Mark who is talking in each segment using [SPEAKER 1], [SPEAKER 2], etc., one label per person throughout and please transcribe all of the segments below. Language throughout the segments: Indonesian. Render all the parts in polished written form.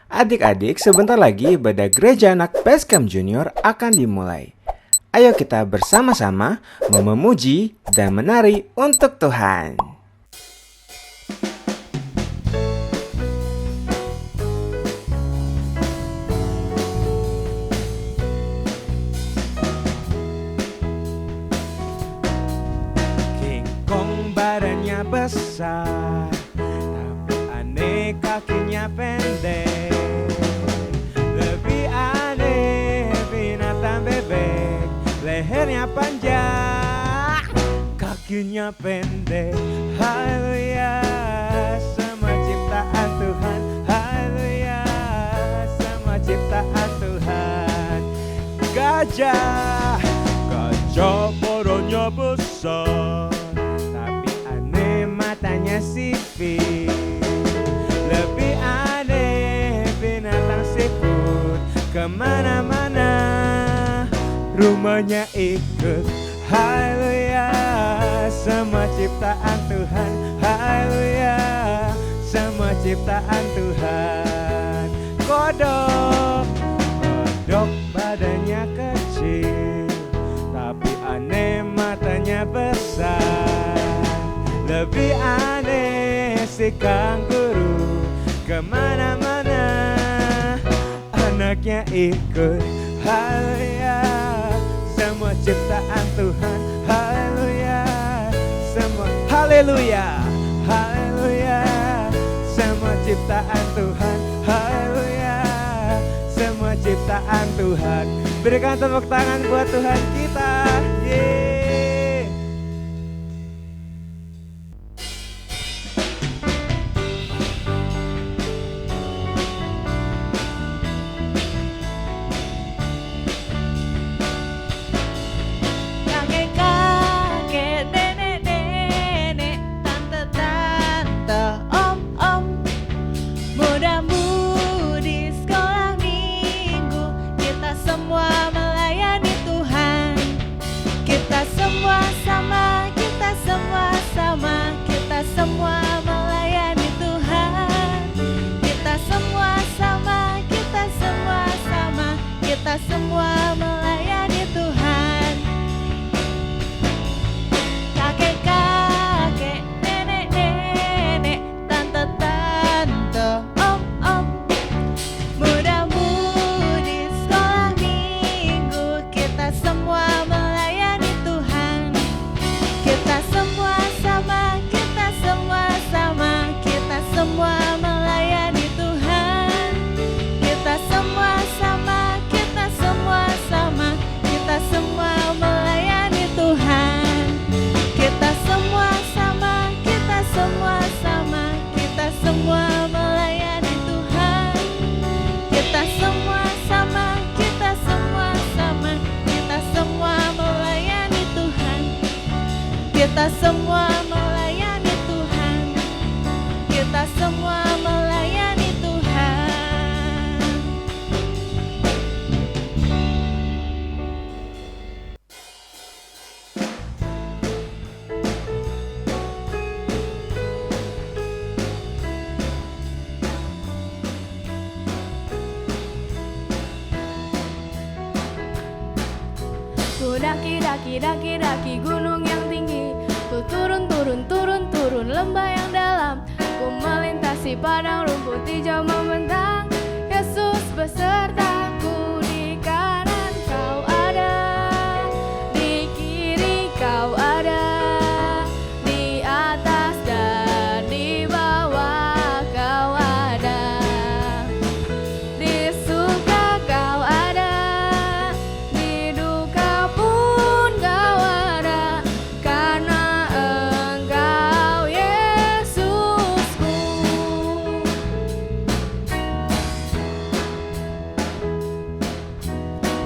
[SPEAKER 1] Adik-adik, sebentar lagi ibadah gereja anak Basecamp Junior akan dimulai. Ayo kita bersama-sama memuji dan menari untuk Tuhan. King Kong badannya besar, tapi aneh kakinya pendek. Lehernya panjang, kakinya pendek. Haleluya, semua ciptaan Tuhan. Haleluya, semua ciptaan Tuhan. Gajah badannya besar, tapi aneh matanya sipit. Lebih aneh binatang siput, kemana-mana rumahnya ikut. Haleluya, semua ciptaan Tuhan. Haleluya, semua ciptaan Tuhan. Kodok badannya kecil, tapi aneh matanya besar. Lebih aneh si kanguru, kemana-mana anaknya ikut. Haleluya, semua ciptaan Tuhan. Haleluya, semua. Haleluya, haleluya, semua ciptaan Tuhan. Haleluya, semua ciptaan Tuhan. Berikan tepuk tangan buat Tuhan kita. Yeay.
[SPEAKER 2] Semua melayani Tuhan. Kakek-kakek, nenek-nenek, tante-tante, om-om, muda-mudi sekolah minggu, kita semua melayani Tuhan. Kita semua sama, kita semua sama, kita semua melayani Tuhan. Kita semua sama, kita semua melayani Tuhan. Kita semua sama, kita semua sama, kita semua melayani Tuhan. Kita semua sama, kita semua sama, kita semua melayani Tuhan. Kita semua melayani Tuhan. Kita semua melayani Tuhan. Daki gunung yang tinggi, ku turun lembah yang dalam, ku melintasi padang rumput hijau membentang. Yesus besertaku, di kanan kau ada, di kiri kau ada, di atas dan di bawah kau ada, di suka kau ada, di duka pun kau ada, karena Engkau Yesusku.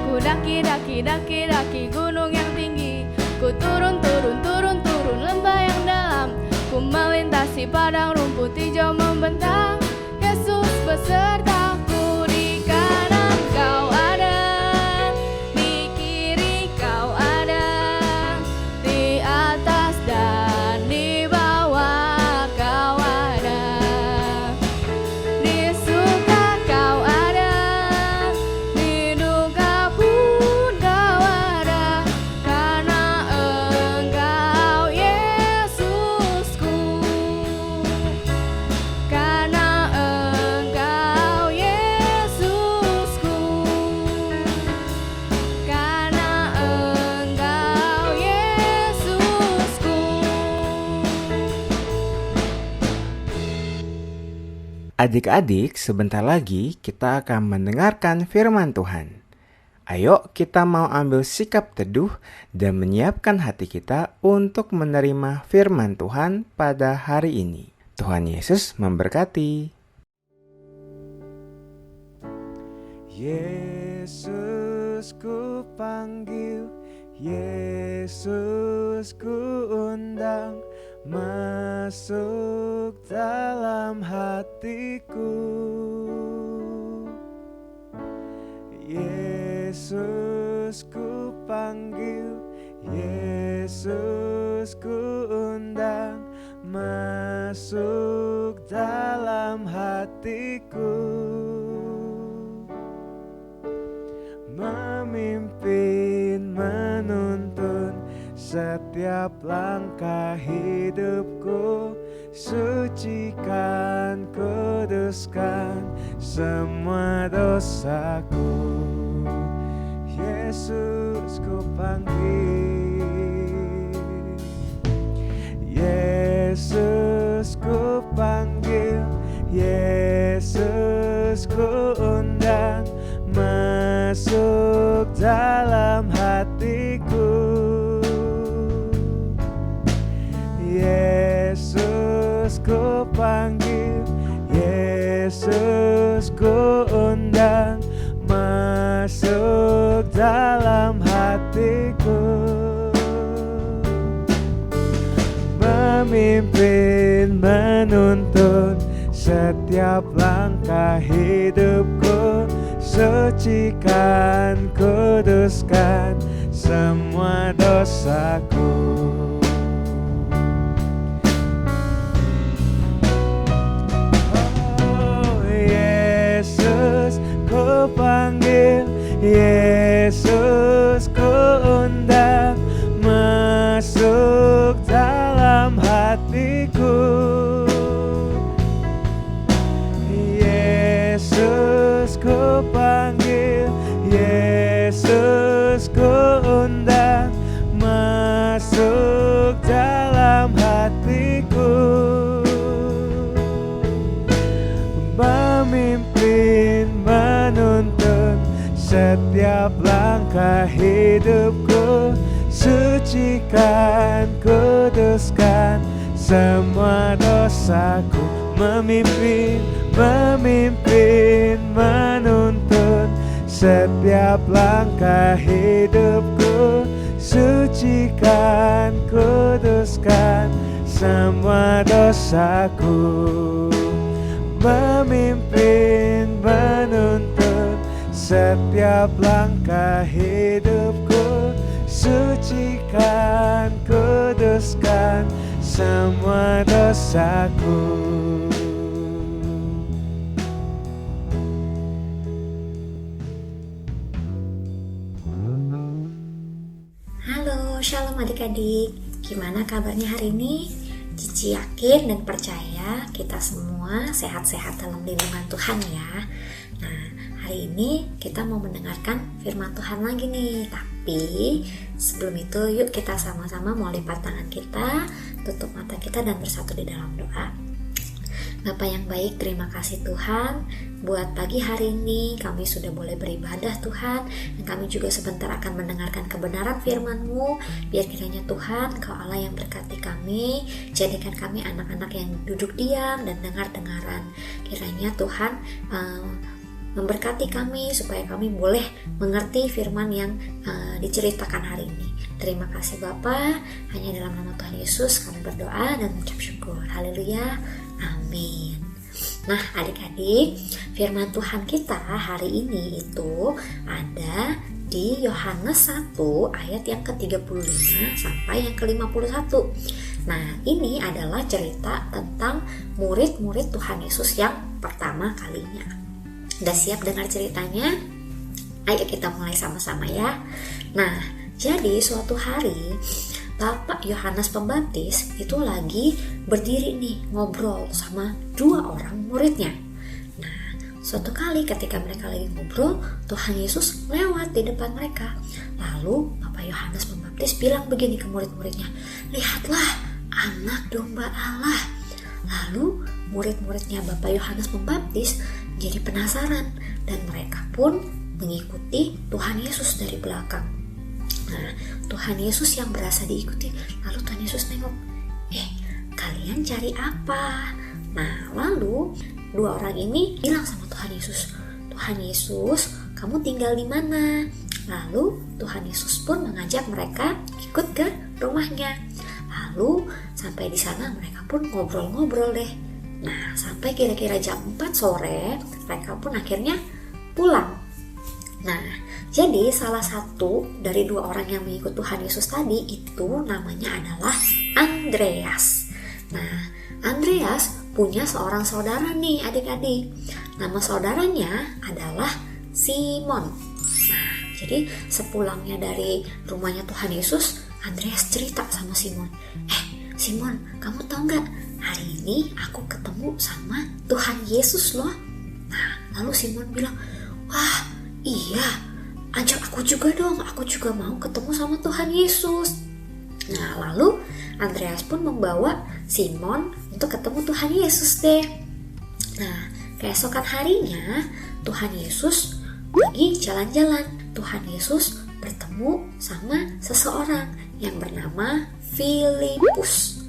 [SPEAKER 2] Ku daki gunung yang tinggi, ku turun lembah yang dalam, ku melintasi padang rumput hijau membentang. Yesus besertaku, di kanan kau ada, di kiri kau ada, di atas dan di bawah kau ada, di suka kau
[SPEAKER 1] Adik-adik, sebentar lagi kita akan mendengarkan firman Tuhan. Ayo kita mau ambil sikap teduh dan menyiapkan hati kita untuk menerima firman Tuhan pada hari ini. Tuhan Yesus memberkati. Yesus ku panggil, Yesus ku undang, masuk dalam hatiku. Yesus ku panggil, Yesus ku undang, masuk dalam hatiku. Memimpin, menuntun setiap langkah hidupku, sucikan, kuduskan semua dosaku. Yesus ku panggil, Yesus ku panggil, Yesus ku undang, masuk dalam hatiku. Yesus ku panggil, Yesus ku undang, masuk dalam hatiku. Memimpin, menuntun setiap langkah hidupku, sucikan, kuduskan semua dosaku. Ku panggil, Yesus ku undang, masuk dalam hatiku. Yesus ku panggil, Yesus ku undang, masuk dalam hatiku. Memimpin, menuntun setiap langkah hidupku, sucikan, kuduskan semua dosaku. Memimpin, menuntun setiap langkah hidupku, sucikan, kuduskan semua dosaku. Memimpin, menuntun setiap langkah hidupku, sucikan, kuduskan semua dosaku.
[SPEAKER 3] Halo, shalom adik-adik. Gimana kabarnya hari ini? Cici yakin dan percaya kita semua sehat-sehat dalam lindungan Tuhan ya. Nah, hari ini kita mau mendengarkan firman Tuhan lagi nih. Tapi sebelum itu yuk kita sama-sama mau lipat tangan kita, tutup mata kita dan bersatu di dalam doa. Bapa yang baik, terima kasih Tuhan buat pagi hari ini kami sudah boleh beribadah Tuhan, dan kami juga sebentar akan mendengarkan kebenaran firman-Mu. Biar kiranya Tuhan Kau Allah yang berkati kami, jadikan kami anak-anak yang duduk diam dan dengar-dengaran. Kiranya Tuhan memberkati kami supaya kami boleh mengerti firman yang diceritakan hari ini. Terima kasih Bapa, hanya dalam nama Tuhan Yesus kami berdoa dan mengucap syukur. Haleluya, amin. Nah adik-adik, firman Tuhan kita hari ini itu ada di Yohanes 1 ayat yang ke-35 sampai yang ke-51. Nah ini adalah cerita tentang murid-murid Tuhan Yesus yang pertama kalinya. Udah siap dengar ceritanya? Ayo kita mulai sama-sama ya. Nah, jadi suatu hari Bapak Yohanes Pembaptis itu lagi berdiri nih ngobrol sama dua orang muridnya. Nah, suatu kali ketika mereka lagi ngobrol, Tuhan Yesus lewat di depan mereka. Lalu Bapak Yohanes Pembaptis bilang begini ke murid-muridnya, "Lihatlah anak domba Allah." Lalu murid-muridnya Bapak Yohanes Pembaptis jadi penasaran dan mereka pun mengikuti Tuhan Yesus dari belakang. Nah, Tuhan Yesus yang berasa diikuti, lalu Tuhan Yesus nengok, kalian cari apa? Nah, lalu dua orang ini bilang sama Tuhan Yesus, Tuhan Yesus, kamu tinggal di mana? Lalu Tuhan Yesus pun mengajak mereka ikut ke rumahnya. Lalu sampai di sana mereka pun ngobrol-ngobrol deh. Nah, sampai kira-kira jam 4 sore mereka pun akhirnya pulang. Nah, jadi salah satu dari dua orang yang mengikut Tuhan Yesus tadi itu namanya adalah Andreas. Nah, Andreas punya seorang saudara nih adik-adik. Nama saudaranya adalah Simon. Nah, jadi sepulangnya dari rumahnya Tuhan Yesus, Andreas cerita sama Simon. Simon, kamu tahu nggak? Hari ini aku ketemu sama Tuhan Yesus loh. Nah, lalu Simon bilang, wah iya, ajak aku juga dong. Aku juga mau ketemu sama Tuhan Yesus. Nah, lalu Andreas pun membawa Simon untuk ketemu Tuhan Yesus deh. Nah, keesokan harinya Tuhan Yesus lagi jalan-jalan. Tuhan Yesus bertemu sama seseorang yang bernama Filipus.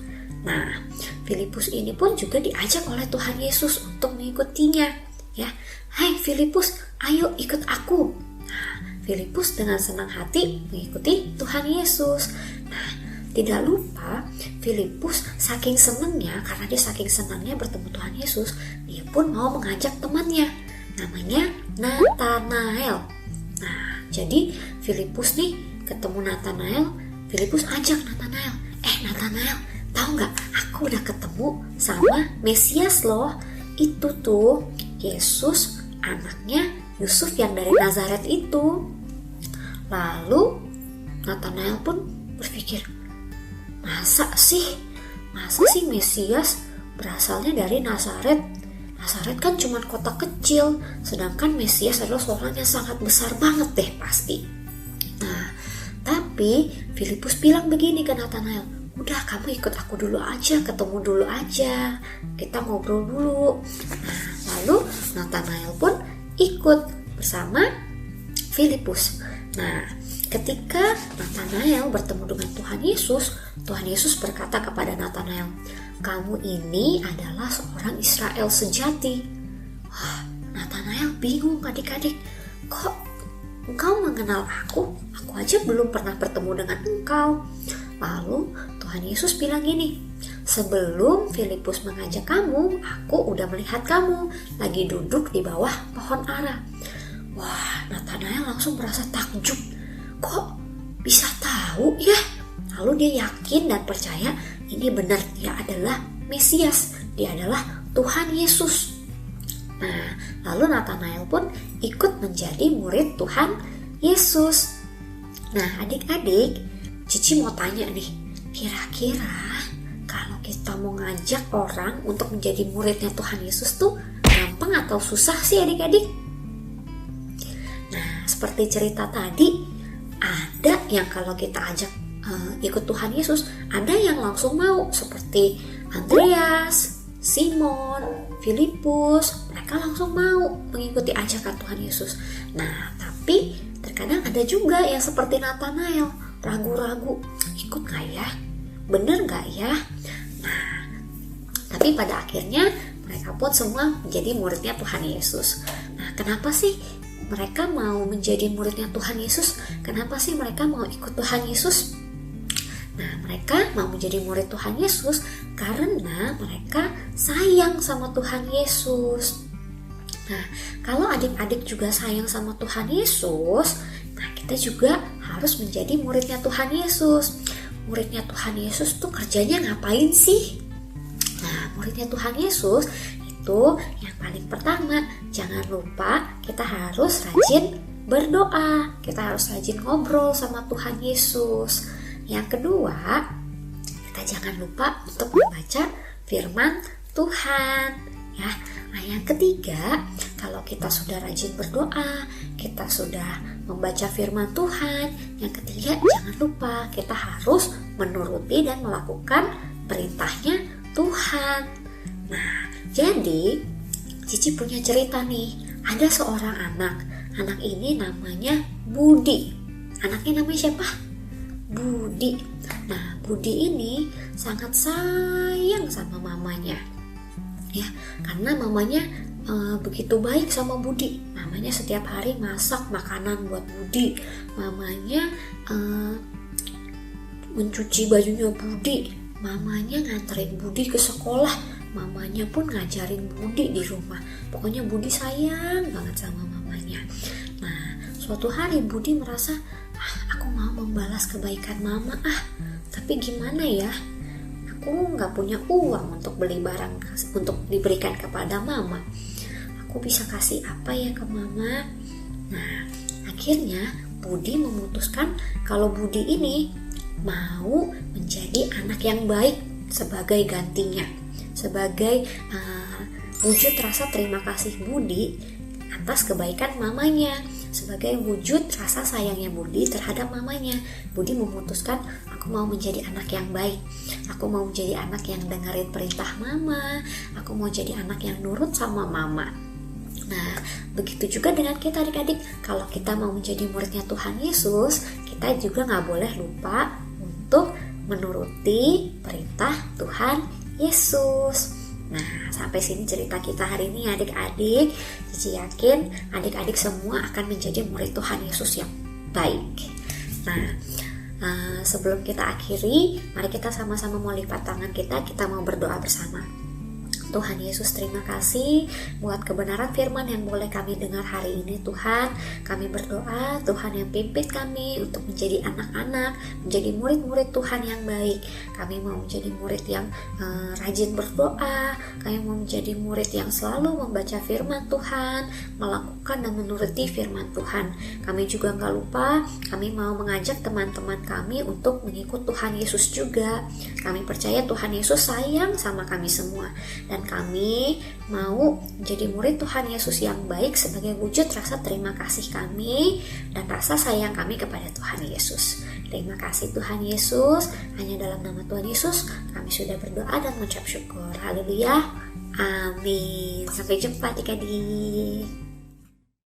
[SPEAKER 3] Nah, Filipus ini pun juga diajak oleh Tuhan Yesus untuk mengikutinya. Ya, hai Filipus, ayo ikut aku. Nah, Filipus dengan senang hati mengikuti Tuhan Yesus. Nah, tidak lupa Filipus saking senangnya, karena dia saking senangnya bertemu Tuhan Yesus, dia pun mau mengajak temannya, namanya Nathanael. Nah, jadi Filipus nih ketemu Nathanael, Filipus ajak Nathanael, Nathanael, tahu nggak? Aku udah ketemu sama Mesias loh. Itu tuh Yesus, anaknya Yusuf yang dari Nazaret itu. Lalu Nathanael pun berpikir, masa sih Mesias berasalnya dari Nazaret? Nazaret kan cuma kota kecil, sedangkan Mesias adalah seorang yang sangat besar banget deh pasti. Nah, tapi Filipus bilang begini ke Nathanael, udah kamu ikut aku dulu aja, ketemu dulu aja, kita ngobrol dulu. Nah, lalu Nathanael pun ikut bersama Filipus. Nah, ketika Nathanael bertemu dengan Tuhan Yesus berkata kepada Nathanael, kamu ini adalah seorang Israel sejati. Wah, Nathanael bingung adik-adik, kok engkau mengenal aku? Aku aja belum pernah bertemu dengan engkau. Lalu Tuhan Yesus bilang gini, sebelum Filipus mengajak kamu, aku udah melihat kamu lagi duduk di bawah pohon ara. Wah, Nathanael langsung merasa takjub. Kok bisa tahu ya? Lalu dia yakin dan percaya ini benar, dia adalah Mesias, dia adalah Tuhan Yesus. Nah, lalu Nathanael pun ikut menjadi murid Tuhan Yesus. Nah, adik-adik, Cici mau tanya nih, kira-kira kalau kita mau ngajak orang untuk menjadi muridnya Tuhan Yesus tuh gampang atau susah sih adik-adik? Nah, seperti cerita tadi, ada yang kalau kita ajak ikut Tuhan Yesus, ada yang langsung mau, seperti Andreas, Simon, Filipus, mereka langsung mau mengikuti ajakan Tuhan Yesus. Nah, tapi terkadang ada juga yang seperti Nathanael, ragu-ragu, ikut gak ya? Bener gak ya? Nah, tapi pada akhirnya mereka pun semua menjadi muridnya Tuhan Yesus. Nah, kenapa sih mereka mau menjadi muridnya Tuhan Yesus? Kenapa sih mereka mau ikut Tuhan Yesus? Nah, mereka mau menjadi murid Tuhan Yesus karena mereka sayang sama Tuhan Yesus. Nah, kalau adik-adik juga sayang sama Tuhan Yesus, nah kita juga harus menjadi muridnya Tuhan Yesus. Muridnya Tuhan Yesus tuh kerjanya ngapain sih? Nah, muridnya Tuhan Yesus itu yang paling pertama, jangan lupa kita harus rajin berdoa. Kita harus rajin ngobrol sama Tuhan Yesus. Yang kedua, kita jangan lupa untuk membaca firman Tuhan, ya. Nah, yang ketiga, kalau kita sudah rajin berdoa, kita sudah membaca firman Tuhan, yang ketiga jangan lupa kita harus menuruti dan melakukan perintahnya Tuhan. Nah, Jadi Cici punya cerita nih. Ada seorang anak ini namanya Budi. Anaknya namanya siapa? Budi. Nah, Budi ini sangat sayang sama mamanya, ya, karena mamanya begitu baik sama Budi. Mamanya setiap hari masak makanan buat Budi. Mamanya mencuci bajunya Budi. Mamanya nganterin Budi ke sekolah. Mamanya pun ngajarin Budi di rumah. Pokoknya Budi sayang banget sama mamanya. Nah, suatu hari Budi merasa, aku mau membalas kebaikan mama tapi gimana ya? Aku nggak punya uang untuk beli barang untuk diberikan kepada mama. Aku bisa kasih apa ya ke mama? Nah, akhirnya Budi memutuskan kalau Budi ini mau menjadi anak yang baik sebagai gantinya, sebagai wujud rasa terima kasih Budi atas kebaikan mamanya, sebagai wujud rasa sayangnya Budi terhadap mamanya. Budi memutuskan, aku mau menjadi anak yang baik, aku mau menjadi anak yang dengerin perintah mama, aku mau jadi anak yang nurut sama mama. Nah, begitu juga dengan kita adik-adik. Kalau kita mau menjadi muridnya Tuhan Yesus, kita juga gak boleh lupa untuk menuruti perintah Tuhan Yesus. Nah, sampai sini cerita kita hari ini adik-adik. Cici yakin adik-adik semua akan menjadi murid Tuhan Yesus yang baik. Nah, sebelum kita akhiri, mari kita sama-sama mau lipat tangan kita mau berdoa bersama. Tuhan Yesus, terima kasih buat kebenaran firman yang boleh kami dengar hari ini. Tuhan, kami berdoa Tuhan yang pimpin kami untuk menjadi anak-anak, menjadi murid-murid Tuhan yang baik. Kami mau menjadi murid yang rajin berdoa. Kami mau menjadi murid yang selalu membaca firman Tuhan, melakukan dan menuruti firman Tuhan. Kami juga gak lupa, kami mau mengajak teman-teman kami untuk mengikut Tuhan Yesus juga. Kami percaya Tuhan Yesus sayang sama kami semua, dan kami mau menjadi murid Tuhan Yesus yang baik sebagai wujud rasa terima kasih kami dan rasa sayang kami kepada Tuhan Yesus. Terima kasih Tuhan Yesus, hanya dalam nama Tuhan Yesus kami sudah berdoa dan mengucap syukur. Haleluya, amin. Sampai jumpa adik-adik.